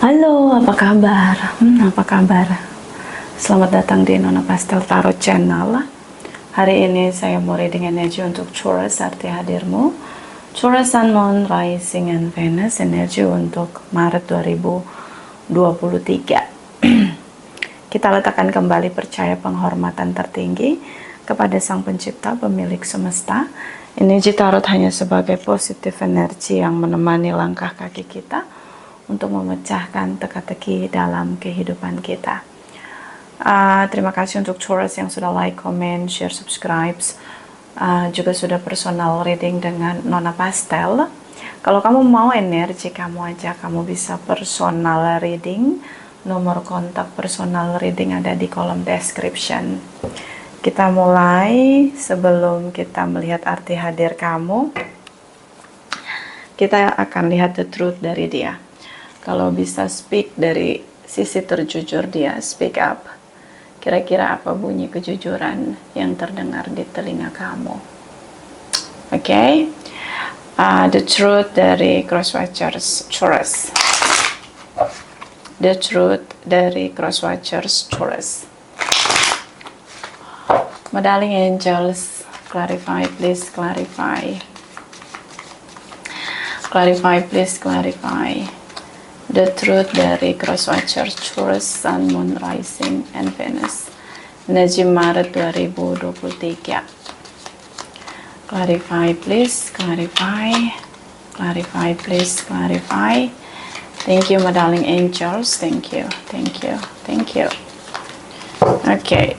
Halo, apa kabar? Apa kabar? Selamat datang di Nona Pastel Tarot Channel. Hari ini saya mau reading energi untuk Taurus, arti hadirmu. Taurus, Sun, Moon, Rising, and Venus, energi untuk Maret 2023. Kita letakkan kembali percaya penghormatan tertinggi kepada Sang Pencipta, pemilik semesta. Energi tarot hanya sebagai positif energi yang menemani langkah kaki kita untuk memecahkan teka-teki dalam kehidupan kita. Terima kasih untuk Taurus yang sudah like, comment, share, subscribe, juga sudah personal reading dengan Nona Pastel. Kalau kamu mau energi kamu aja, kamu bisa personal reading. Nomor kontak personal reading ada di kolom description. Kita mulai. Sebelum kita melihat arti hadir kamu, kita akan lihat the truth dari dia. Kalau bisa speak dari sisi terjujur dia, speak up. Kira-kira apa bunyi kejujuran yang terdengar di telinga kamu? Oke. The truth dari Crosswatchers Taurus. The truth dari Crosswatchers Taurus. My darling angels, clarify, please clarify. Clarify, please clarify. The truth dari Crosswatchers Taurus, Sun, Moon, Rising, and Venus. Energi Maret 2023. Clarify, please. Clarify. Clarify, please. Clarify. Thank you, my darling angels. Thank you. Thank you. Thank you. Okay.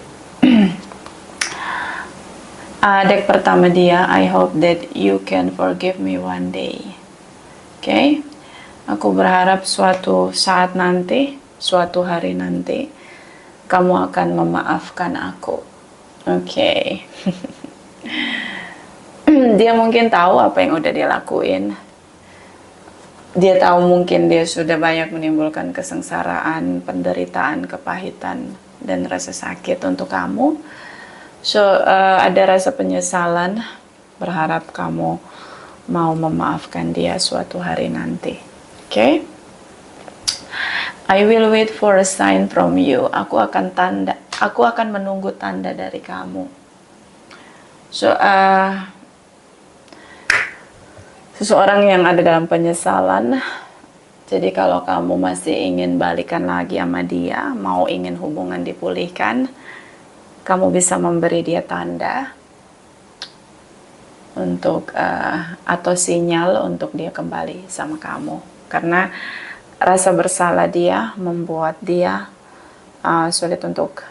Deck pertama dia, I hope that you can forgive me one day. Okay. Aku berharap suatu saat nanti, suatu hari nanti, kamu akan memaafkan aku. Oke. Dia mungkin tahu apa yang udah dia lakuin. Dia tahu mungkin dia sudah banyak menimbulkan kesengsaraan, penderitaan, kepahitan, dan rasa sakit untuk kamu. So, ada rasa penyesalan, berharap kamu mau memaafkan dia suatu hari nanti. Okay. I will wait for a sign from you. Aku akan menunggu tanda dari kamu. So, seseorang yang ada dalam penyesalan. Jadi kalau kamu masih ingin balikan lagi sama dia, mau ingin hubungan dipulihkan, kamu bisa memberi dia tanda untuk atau sinyal untuk dia kembali sama kamu. Karena rasa bersalah dia membuat dia sulit untuk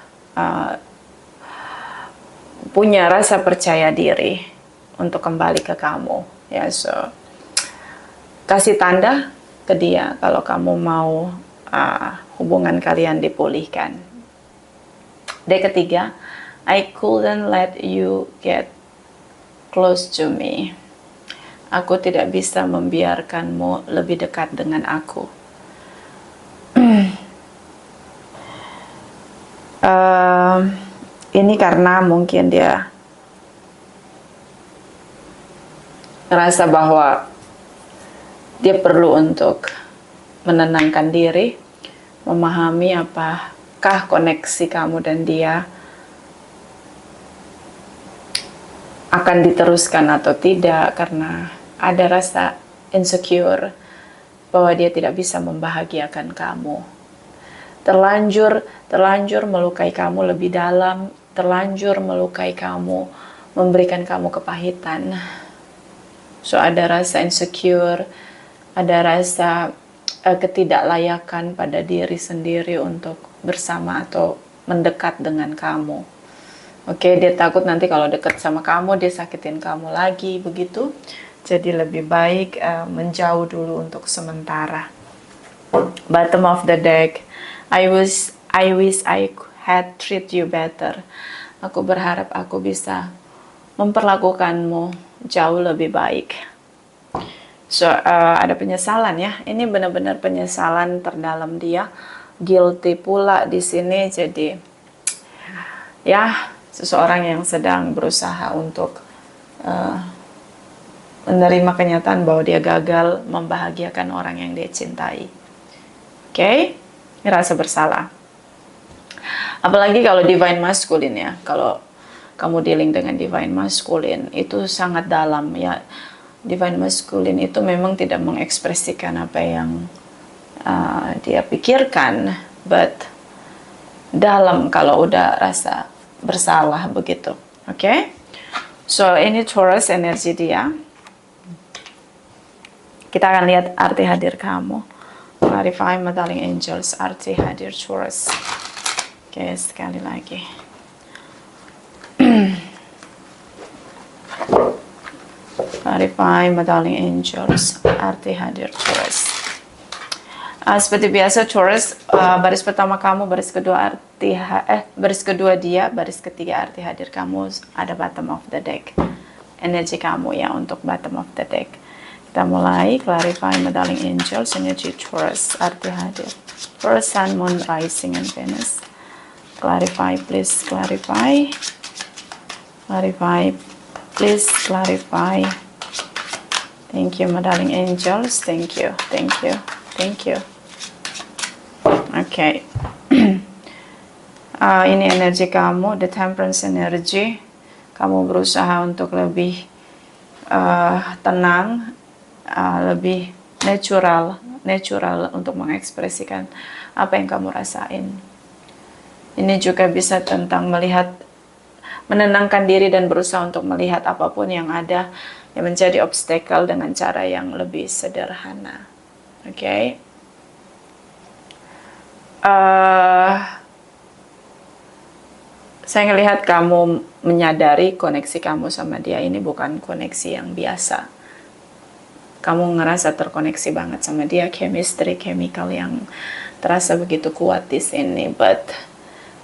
punya rasa percaya diri untuk kembali ke kamu. Ya, so kasih tanda ke dia kalau kamu mau hubungan kalian dipulihkan. Deck ketiga, I couldn't let you get close to me. Aku tidak bisa membiarkanmu lebih dekat dengan aku. Ini karena mungkin dia merasa bahwa dia perlu untuk menenangkan diri, memahami apakah koneksi kamu dan dia akan diteruskan atau tidak, karena ada rasa insecure bahwa dia tidak bisa membahagiakan kamu. Terlanjur melukai kamu lebih dalam, terlanjur melukai kamu, memberikan kamu kepahitan. So ada rasa insecure, ada rasa ketidaklayakan pada diri sendiri untuk bersama atau mendekat dengan kamu. Oke, dia takut nanti kalau dekat sama kamu, dia sakitin kamu lagi, begitu. Jadi lebih baik menjauh dulu untuk sementara. Bottom of the deck, I wish I had treat you better. Aku berharap aku bisa memperlakukanmu jauh lebih baik. So, ada penyesalan ya. Ini benar-benar penyesalan terdalam dia. Guilty pula di sini. Jadi, ya, seseorang yang sedang berusaha untuk menerima kenyataan bahwa dia gagal membahagiakan orang yang dia cintai. Oke? Rasa bersalah. Apalagi kalau divine masculine ya. Kalau kamu dealing dengan divine masculine, itu sangat dalam ya. Divine masculine itu memang tidak mengekspresikan apa yang dia pikirkan, but dalam kalau udah rasa bersalah begitu. Oke? So, ini Taurus energi dia. Kita akan lihat arti hadir kamu. Clarify, my darling angels, arti hadir Taurus. Oke, sekali lagi. Clarify, my darling angels, arti hadir Taurus. Seperti biasa Taurus, baris pertama kamu, baris kedua baris kedua dia, baris ketiga arti hadir kamu, ada bottom of the deck. Energi kamu ya untuk bottom of the deck. Kita mulai. Clarify, my darling angels, energi Taurus, arti hadir. Taurus, Sun, Moon, Rising, and Venus. Clarify, please clarify. Clarify, please clarify. Thank you, my darling angels. Thank you, thank you, thank you. Oke. Ini energi kamu, the temperance energy. Kamu berusaha untuk lebih tenang, lebih natural untuk mengekspresikan apa yang kamu rasain. Ini juga bisa tentang menenangkan diri dan berusaha untuk melihat apapun yang ada yang menjadi obstacle dengan cara yang lebih sederhana. Oke. Saya ngelihat kamu menyadari koneksi kamu sama dia ini bukan koneksi yang biasa. Kamu ngerasa terkoneksi banget sama dia, chemistry, chemical yang terasa begitu kuat di sini, but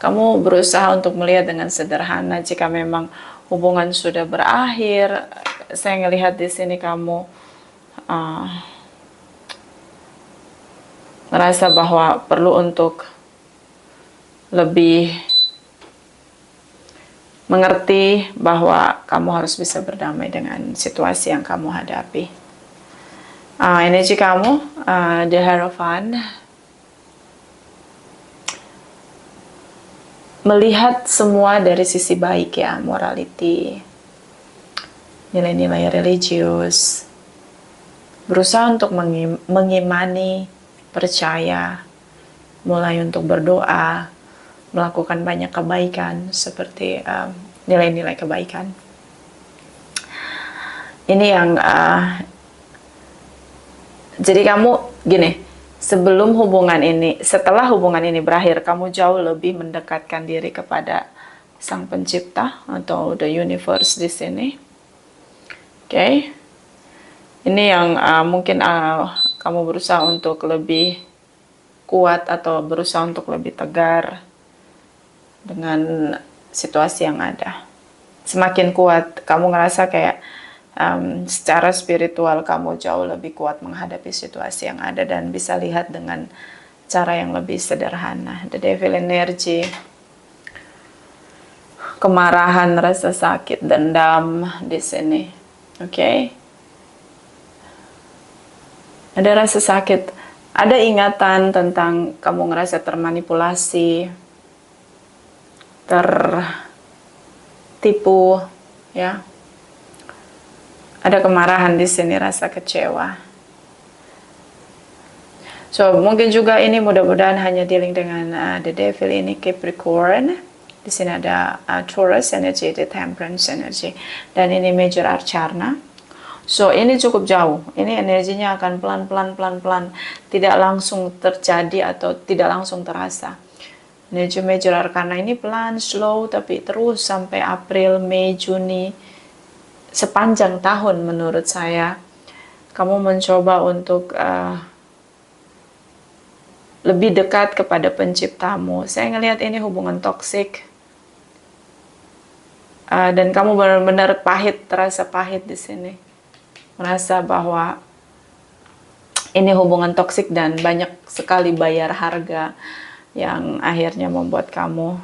kamu berusaha untuk melihat dengan sederhana jika memang hubungan sudah berakhir. Saya ngelihat di sini kamu merasa bahwa perlu untuk lebih mengerti bahwa kamu harus bisa berdamai dengan situasi yang kamu hadapi. Energi kamu, the Hierophant, melihat semua dari sisi baik ya, morality, nilai-nilai religius, berusaha untuk mengimani, percaya, mulai untuk berdoa, melakukan banyak kebaikan seperti nilai-nilai kebaikan. Ini yang jadi kamu gini, setelah hubungan ini berakhir, kamu jauh lebih mendekatkan diri kepada Sang Pencipta atau the universe di sini. Oke. Ini yang mungkin kamu berusaha untuk lebih kuat atau berusaha untuk lebih tegar dengan situasi yang ada. Semakin kuat, kamu ngerasa kayak secara spiritual kamu jauh lebih kuat menghadapi situasi yang ada dan bisa lihat dengan cara yang lebih sederhana. The Devil energy, kemarahan, rasa sakit, dendam di sini. Oke. Ada rasa sakit, ada ingatan tentang kamu ngerasa termanipulasi, tertipu, ya. Ada kemarahan di sini, rasa kecewa. So, mungkin juga ini mudah-mudahan hanya dealing dengan the Devil ini, Capricorn. Di sini ada Taurus energy, the Temperance energy, dan ini Major Arcana. So, ini cukup jauh. Ini energinya akan pelan-pelan, tidak langsung terjadi atau tidak langsung terasa. Energi Major Arcana ini pelan, slow, tapi terus sampai April, Mei, Juni. Sepanjang tahun menurut saya, kamu mencoba untuk lebih dekat kepada penciptamu. Saya ngelihat ini hubungan toksik. Dan kamu benar-benar pahit, terasa pahit di sini. Merasa bahwa ini hubungan toksik dan banyak sekali bayar harga yang akhirnya membuat kamu.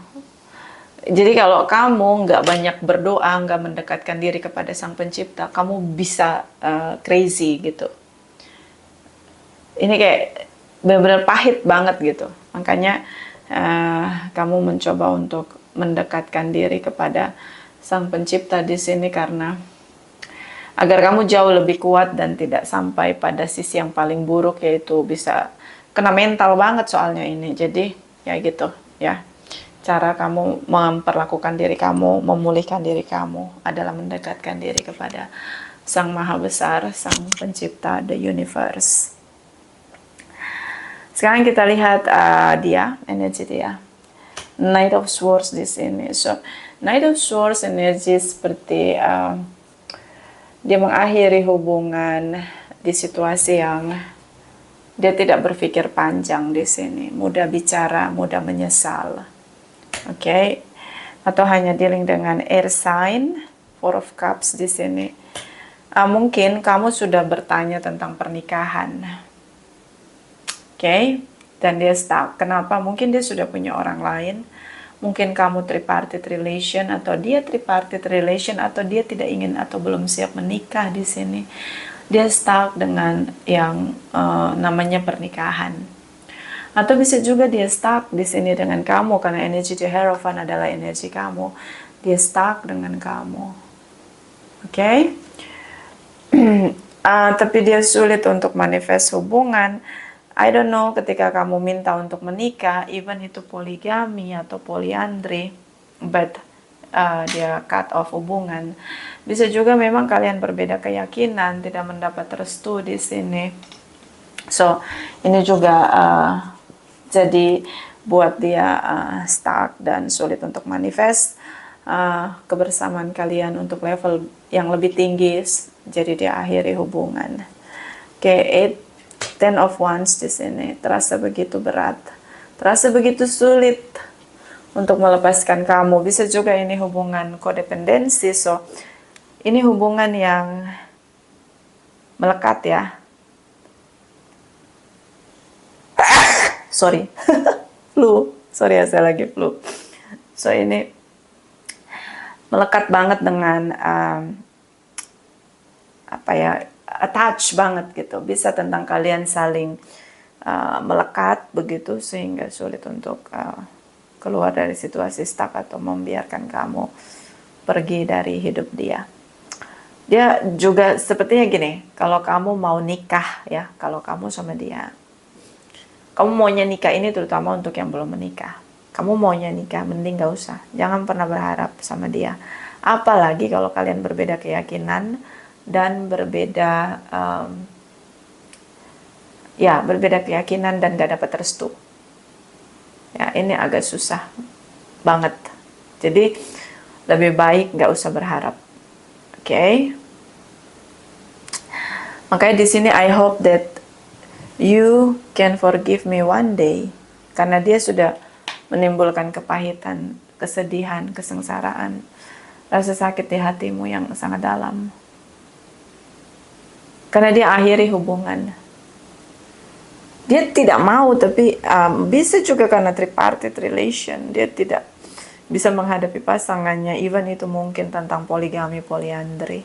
Jadi kalau kamu nggak banyak berdoa, nggak mendekatkan diri kepada Sang Pencipta, kamu bisa crazy gitu. Ini kayak benar-benar pahit banget gitu. Makanya kamu mencoba untuk mendekatkan diri kepada Sang Pencipta di sini karena agar kamu jauh lebih kuat dan tidak sampai pada sisi yang paling buruk, yaitu bisa kena mental banget soalnya ini. Jadi ya gitu ya. Cara kamu memperlakukan diri kamu, memulihkan diri kamu adalah mendekatkan diri kepada Sang Maha Besar, Sang Pencipta, the universe. Sekarang kita lihat dia, energi dia. Knight of Swords di sini. So, Knight of Swords energi seperti dia mengakhiri hubungan di situasi yang dia tidak berpikir panjang di sini. Mudah bicara, mudah menyesal. Oke. Atau hanya dealing dengan air sign, Four of Cups di sini. Mungkin kamu sudah bertanya tentang pernikahan. Oke, dan dia stuck. Kenapa? Mungkin dia sudah punya orang lain. Mungkin kamu tripartite relation, atau dia tripartite relation, atau dia tidak ingin atau belum siap menikah di sini. Dia stuck dengan yang namanya pernikahan. Atau bisa juga dia stuck di sini dengan kamu karena energi the Hierophant adalah energi kamu. Dia stuck dengan kamu. Oke? Tapi dia sulit untuk manifest hubungan. I don't know, ketika kamu minta untuk menikah, even itu poligami atau poliandri, but dia cut off hubungan. Bisa juga memang kalian berbeda keyakinan, tidak mendapat restu di sini. So, ini juga jadi buat dia stuck dan sulit untuk manifest kebersamaan kalian untuk level yang lebih tinggi. Jadi dia akhiri hubungan. Oke, Ten of Wands di sini terasa begitu berat, terasa begitu sulit untuk melepaskan kamu. Bisa juga ini hubungan kodependensi, so ini hubungan yang melekat ya. Sorry, sorry ya, saya lagi flu. So ini melekat banget dengan attach banget gitu. Bisa tentang kalian saling melekat begitu sehingga sulit untuk keluar dari situasi stuck atau membiarkan kamu pergi dari hidup dia. Dia juga sepertinya gini, kalau kamu mau nikah ya, kalau kamu sama dia, kamu maunya nikah ini terutama untuk yang belum menikah. Kamu maunya nikah, mending gak usah. Jangan pernah berharap sama dia. Apalagi kalau kalian berbeda keyakinan dan berbeda berbeda keyakinan dan gak dapat restu. Ya, ini agak susah banget. Jadi lebih baik gak usah berharap. Oke. Makanya di sini I hope that you can forgive me one day, karena dia sudah menimbulkan kepahitan, kesedihan, kesengsaraan, rasa sakit di hatimu yang sangat dalam. Karena dia akhiri hubungan. Dia tidak mau, tapi bisa juga karena tripartite relation. Dia tidak bisa menghadapi pasangannya, even itu mungkin tentang poligami, poliandri.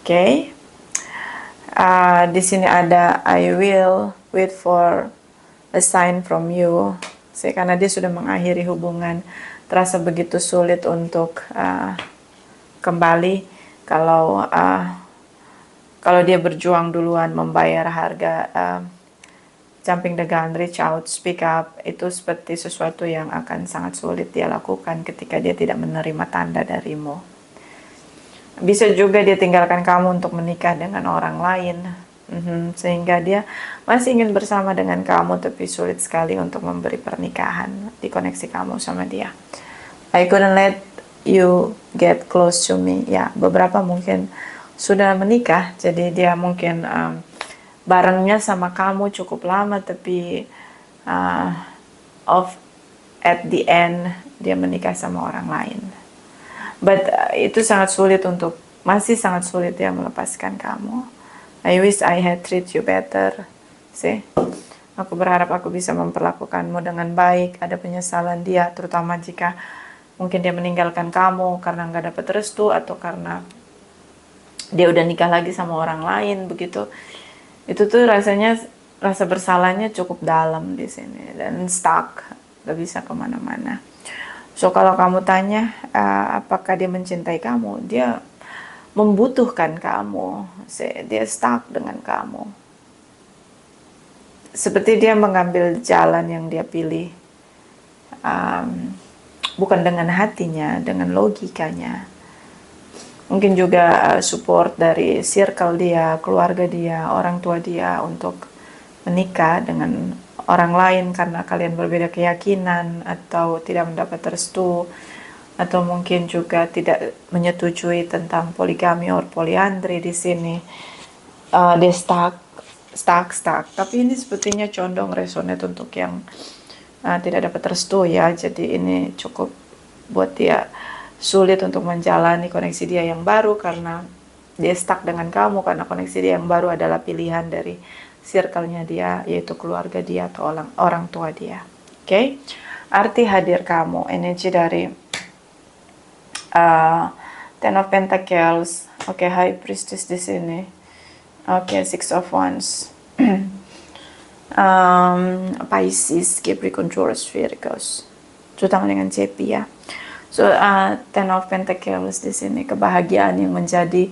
Oke. Di sini ada I will wait for a sign from you. Karena dia sudah mengakhiri hubungan, terasa begitu sulit untuk kembali kalau dia berjuang duluan, membayar harga, jumping the gun, reach out, speak up, itu seperti sesuatu yang akan sangat sulit dia lakukan ketika dia tidak menerima tanda darimu. Bisa juga dia tinggalkan kamu untuk menikah dengan orang lain, sehingga dia masih ingin bersama dengan kamu, tapi sulit sekali untuk memberi pernikahan di koneksi kamu sama dia. I couldn't let you get close to me. Ya, beberapa mungkin sudah menikah, jadi dia mungkin barengnya sama kamu cukup lama, tapi at the end dia menikah sama orang lain. But itu masih sangat sulit ya melepaskan kamu. I wish I had treat you better. Aku berharap aku bisa memperlakukanmu dengan baik. Ada penyesalan dia, terutama jika mungkin dia meninggalkan kamu karena nggak dapat restu, atau karena dia udah nikah lagi sama orang lain begitu. Itu tuh rasanya rasa bersalahnya cukup dalam di sini dan stuck, gak bisa kemana-mana. So kalau kamu tanya apakah dia mencintai kamu, dia membutuhkan kamu, dia stuck dengan kamu. Seperti dia mengambil jalan yang dia pilih, bukan dengan hatinya, dengan logikanya. Mungkin juga support dari circle dia, keluarga dia, orang tua dia untuk menikah dengan orang lain karena kalian berbeda keyakinan atau tidak mendapat restu, atau mungkin juga tidak menyetujui tentang poligami atau poliandri di sini. Dia stuck. Tapi ini sepertinya condong resonate untuk yang tidak dapat restu ya. Jadi ini cukup buat dia sulit untuk menjalani koneksi dia yang baru karena dia stuck dengan kamu, karena koneksi dia yang baru adalah pilihan dari circle-nya dia, yaitu keluarga dia atau orang tua dia. Oke? Arti hadir kamu, energi dari Ten of Pentacles. Oke, High Priestess di sini. Oke, Six of Wands. Pisces, Capricorn, Taurus, Virgos. Terutama dengan Cepi ya. So, Ten of Pentacles di sini, kebahagiaan yang menjadi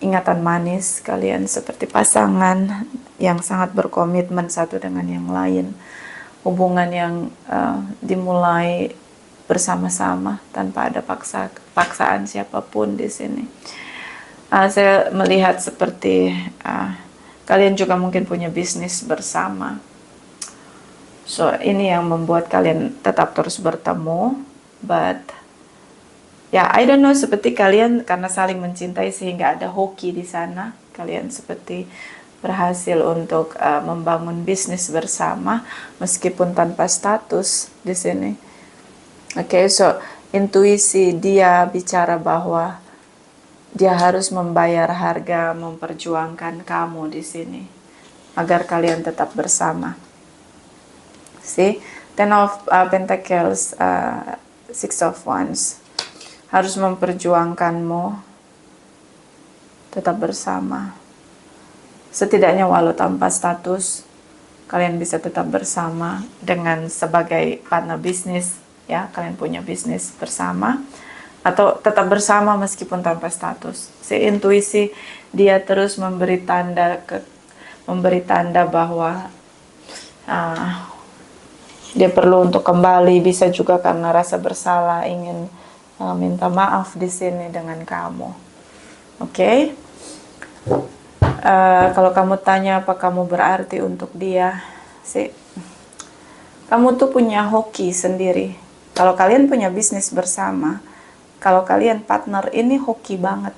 ingatan manis kalian seperti pasangan yang sangat berkomitmen satu dengan yang lain. Hubungan yang dimulai bersama-sama tanpa ada paksaan siapapun di sini. Saya melihat seperti kalian juga mungkin punya bisnis bersama. So, ini yang membuat kalian tetap terus bertemu. But ya, I don't know, seperti kalian karena saling mencintai sehingga ada hoki di sana. Kalian seperti berhasil untuk membangun bisnis bersama meskipun tanpa status di sini. Oke, so intuisi dia bicara bahwa dia harus membayar harga memperjuangkan kamu di sini agar kalian tetap bersama. See, Ten of Pentacles, Six of Wands, harus memperjuangkanmu tetap bersama. Setidaknya walau tanpa status, kalian bisa tetap bersama dengan sebagai partner bisnis, ya, kalian punya bisnis bersama, atau tetap bersama meskipun tanpa status. Si intuisi dia terus memberi tanda bahwa dia perlu untuk kembali, bisa juga karena rasa bersalah ingin minta maaf di sini dengan kamu. Oke? Kalau kamu tanya apa kamu berarti untuk dia, kamu tuh punya hoki sendiri. Kalau kalian punya bisnis bersama, kalau kalian partner, ini hoki banget.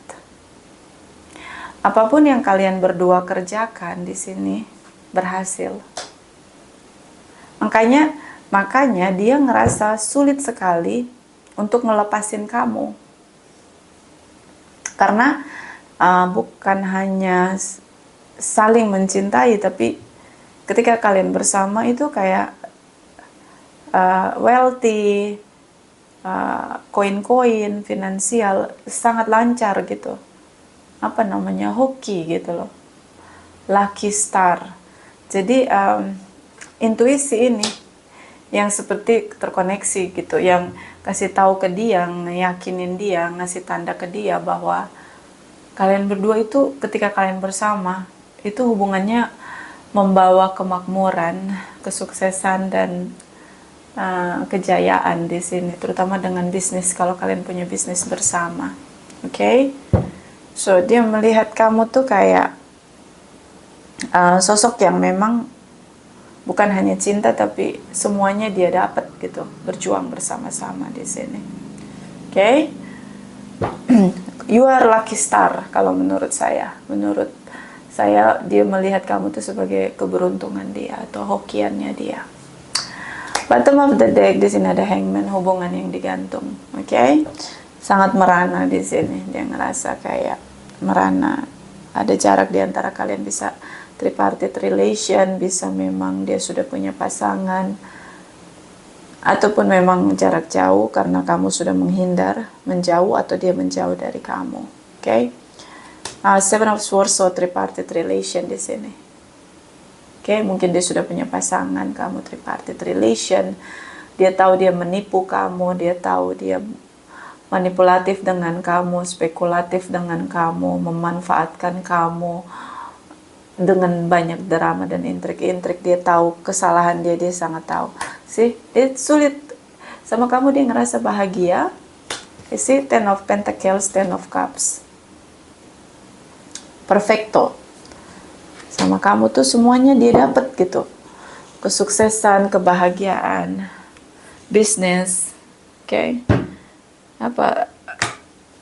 Apapun yang kalian berdua kerjakan di sini berhasil. Makanya dia ngerasa sulit sekali untuk ngelepasin kamu. Karena bukan hanya saling mencintai, tapi ketika kalian bersama itu kayak wealthy, koin-koin, finansial, sangat lancar gitu. Apa namanya, hoki gitu loh. Lucky star. Jadi intuisi ini yang seperti terkoneksi gitu, yang kasih tahu ke dia, ngeyakinin dia, ngasih tanda ke dia bahwa kalian berdua itu ketika kalian bersama itu hubungannya membawa kemakmuran, kesuksesan dan kejayaan di sini, terutama dengan bisnis kalau kalian punya bisnis bersama. Oke? So dia melihat kamu tuh kayak sosok yang memang bukan hanya cinta tapi semuanya dia dapat gitu, berjuang bersama-sama di sini. Oke? You are lucky star kalau menurut saya. Menurut saya dia melihat kamu tuh sebagai keberuntungan dia atau hokiannya dia. Bottom of the deck di sini ada Hangman, hubungan yang digantung. Oke? Sangat merana di sini. Dia ngerasa kayak merana. Ada jarak di antara kalian, bisa tripartite relation, bisa memang dia sudah punya pasangan, ataupun memang jarak jauh karena kamu sudah menghindar, menjauh, atau dia menjauh dari kamu. Oke? Seven of Swords, so tripartite relation di sini. Oke, mungkin dia sudah punya pasangan, kamu tripartite relation. Dia tahu dia menipu kamu, dia tahu dia manipulatif dengan kamu, spekulatif dengan kamu, memanfaatkan kamu dengan banyak drama dan intrik-intrik. Dia tahu kesalahan dia sangat tahu. Sih, dia sulit sama kamu, dia ngerasa bahagia. See, Ten of Pentacles, Ten of Cups. Perfecto. Sama kamu tuh semuanya dia dapat gitu. Kesuksesan, kebahagiaan, bisnis. Oke. Apa?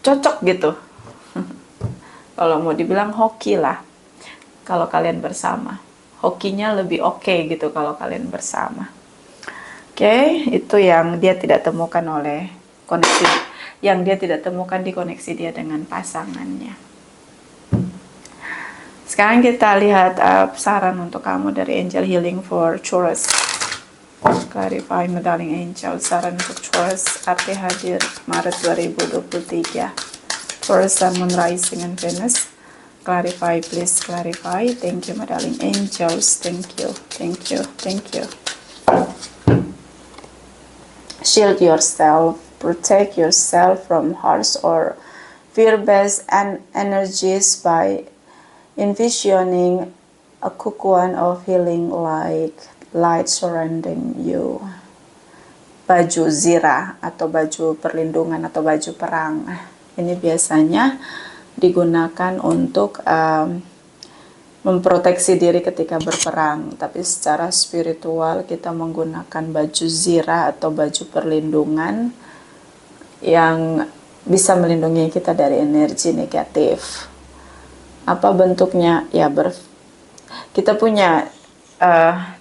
Cocok gitu. Kalau mau dibilang hoki lah. Kalau kalian bersama, hokinya lebih oke gitu kalau kalian bersama. Oke, itu yang dia tidak temukan oleh koneksi, yang dia tidak temukan di koneksi dia dengan pasangannya. Sekarang kita lihat saran untuk kamu dari Angel Healing for Taurus. Clarify, my darling angel, saran untuk Taurus, arti hadir Maret 2023. Taurus, Sun, Moon, Rising, and Venus. Clarify, please clarify. Thank you, my darling angels. Thank you, thank you, thank you. Shield yourself, protect yourself from harsh or fear-based energies by envisioning a cocoon of healing light surrounding you. Baju zirah atau baju perlindungan atau baju perang. Ini biasanya digunakan untuk memproteksi diri ketika berperang, tapi secara spiritual kita menggunakan baju zirah atau baju perlindungan yang bisa melindungi kita dari energi negatif. Apa bentuknya? Ya, kita punya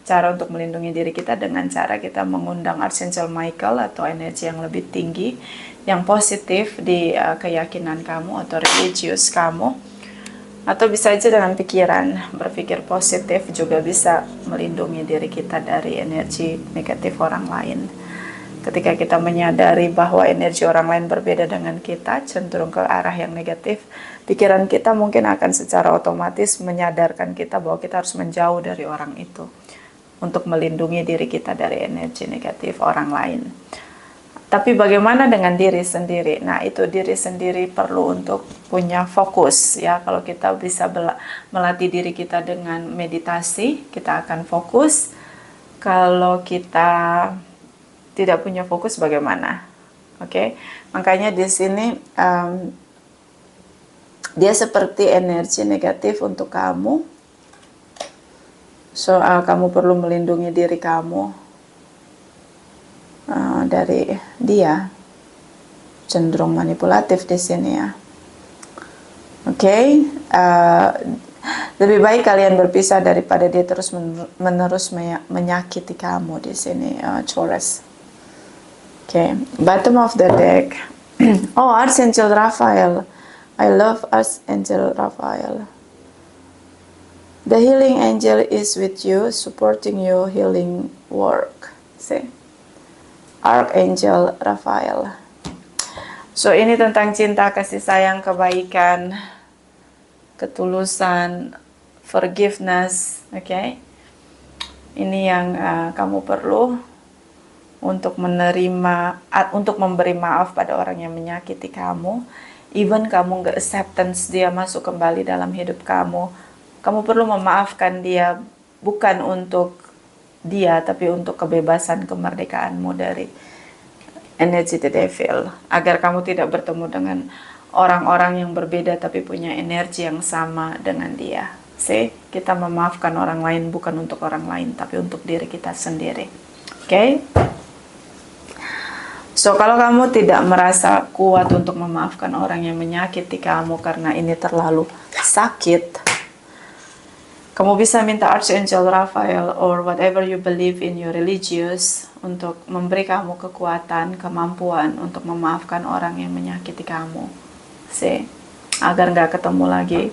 cara untuk melindungi diri kita dengan cara kita mengundang Archangel Michael atau energi yang lebih tinggi, yang positif di keyakinan kamu atau religius kamu, atau bisa aja dengan pikiran, berpikir positif juga bisa melindungi diri kita dari energi negatif orang lain. Ketika kita menyadari bahwa energi orang lain berbeda dengan kita, cenderung ke arah yang negatif, pikiran kita mungkin akan secara otomatis menyadarkan kita bahwa kita harus menjauh dari orang itu untuk melindungi diri kita dari energi negatif orang lain. Tapi bagaimana dengan diri sendiri? Nah, itu diri sendiri perlu untuk punya fokus ya. Kalau kita bisa melatih diri kita dengan meditasi, kita akan fokus. Kalau kita tidak punya fokus bagaimana? Oke. Makanya di sini dia seperti energi negatif untuk kamu. Soal kamu perlu melindungi diri kamu dari dia, cenderung manipulatif di sini ya. Oke, lebih baik kalian berpisah daripada dia terus menerus menyakiti kamu di sini, Taurus. Oke, bottom of the deck. Oh, Archangel Raphael. I love Archangel Raphael. The healing angel is with you, supporting your healing work. See? Archangel Raphael. So ini tentang cinta, kasih sayang, kebaikan, ketulusan, forgiveness. Oke. Ini yang kamu perlu untuk menerima, untuk memberi maaf pada orang yang menyakiti kamu. Even kamu nggak acceptance dia masuk kembali dalam hidup kamu, kamu perlu memaafkan dia, bukan untuk dia, tapi untuk kebebasan, kemerdekaanmu dari energi the devil, agar kamu tidak bertemu dengan orang-orang yang berbeda tapi punya energi yang sama dengan dia. See, kita memaafkan orang lain bukan untuk orang lain, tapi untuk diri kita sendiri. Oke? So, kalau kamu tidak merasa kuat untuk memaafkan orang yang menyakiti kamu karena ini terlalu sakit, kamu bisa minta Archangel Raphael or whatever you believe in your religious untuk memberi kamu kekuatan, kemampuan untuk memaafkan orang yang menyakiti kamu. See, agar nggak ketemu lagi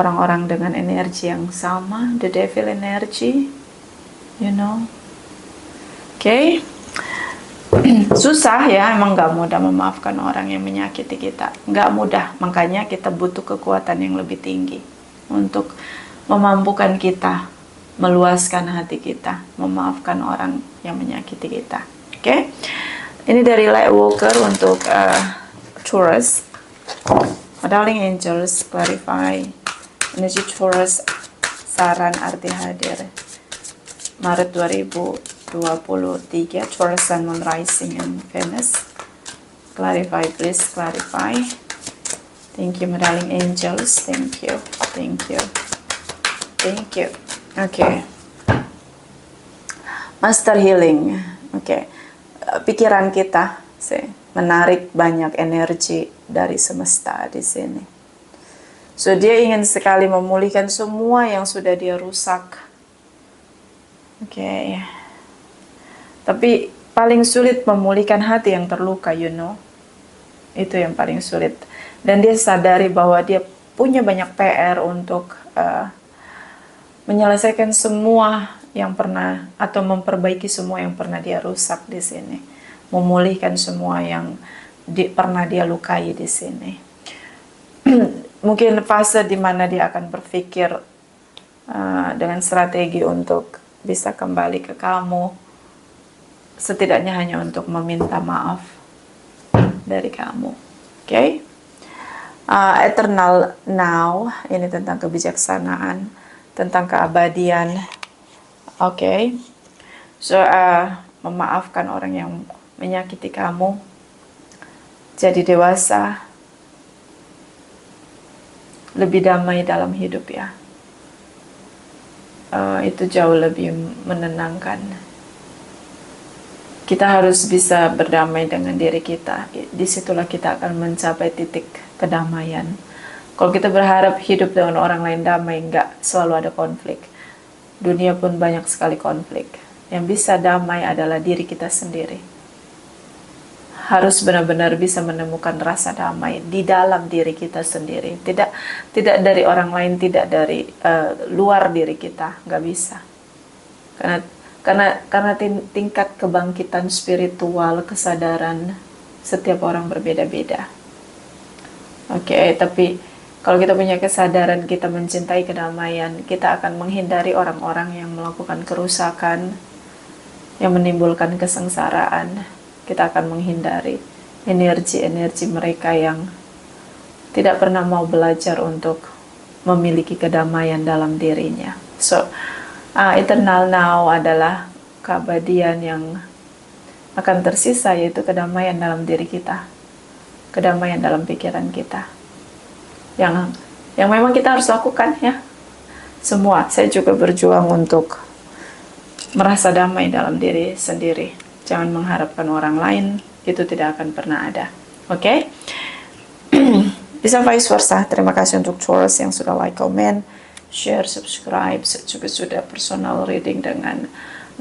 orang-orang dengan energi yang sama, the devil energy, you know. Oke. Susah ya, emang nggak mudah memaafkan orang yang menyakiti kita. Nggak mudah, makanya kita butuh kekuatan yang lebih tinggi untuk memampukan kita meluaskan hati kita, memaafkan orang yang menyakiti kita. Oke? Ini dari Light Walker untuk Taurus. My darling angels, clarify energi Taurus, saran arti hadir Maret 2023, Taurus Sun, Moon, Rising, and Venus. Clarify, please clarify. Thank you, my darling angels. Thank you. Thank you. Thank you. Okay. Master healing. Okay. Pikiran kita menarik banyak energi dari semesta di sini. So dia ingin sekali memulihkan semua yang sudah dia rusak. Okay. Tapi paling sulit memulihkan hati yang terluka, you know. Itu yang paling sulit. Dan dia sadari bahwa dia punya banyak PR untuk menyelesaikan semua yang pernah, atau memperbaiki semua yang pernah dia rusak di sini, memulihkan semua yang pernah dia lukai di sini. Mungkin fase di mana dia akan berpikir dengan strategi untuk bisa kembali ke kamu, setidaknya hanya untuk meminta maaf dari kamu. Okay? Eternal now, ini tentang kebijaksanaan, tentang keabadian. Okay? So memaafkan orang yang menyakiti kamu, jadi dewasa, lebih damai dalam hidup ya. Itu jauh lebih menenangkan. Kita harus bisa berdamai dengan diri kita. Disitulah kita akan mencapai titik kedamaian. Kalau kita berharap hidup dengan orang lain damai, nggak selalu ada konflik. Dunia pun banyak sekali konflik. Yang bisa damai adalah diri kita sendiri. Harus benar-benar bisa menemukan rasa damai di dalam diri kita sendiri. Tidak dari orang lain, tidak dari luar diri kita, nggak bisa. Karena tingkat kebangkitan spiritual, kesadaran setiap orang berbeda-beda. Oke, tapi kalau kita punya kesadaran, kita mencintai kedamaian, kita akan menghindari orang-orang yang melakukan kerusakan, yang menimbulkan kesengsaraan. Kita akan menghindari energi-energi mereka yang tidak pernah mau belajar untuk memiliki kedamaian dalam dirinya. So, eternal now adalah keabadian yang akan tersisa, yaitu kedamaian dalam diri kita, kedamaian dalam pikiran kita, yang memang kita harus lakukan ya. Semua, saya juga berjuang untuk merasa damai dalam diri sendiri. Jangan mengharapkan orang lain, itu tidak akan pernah ada. Oke? Bisa vice versa. Terima kasih untuk Taurus yang sudah like, comment, share, subscribe. Juga sudah personal reading dengan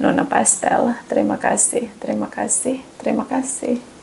Nona Pastel. Terima kasih, terima kasih, terima kasih.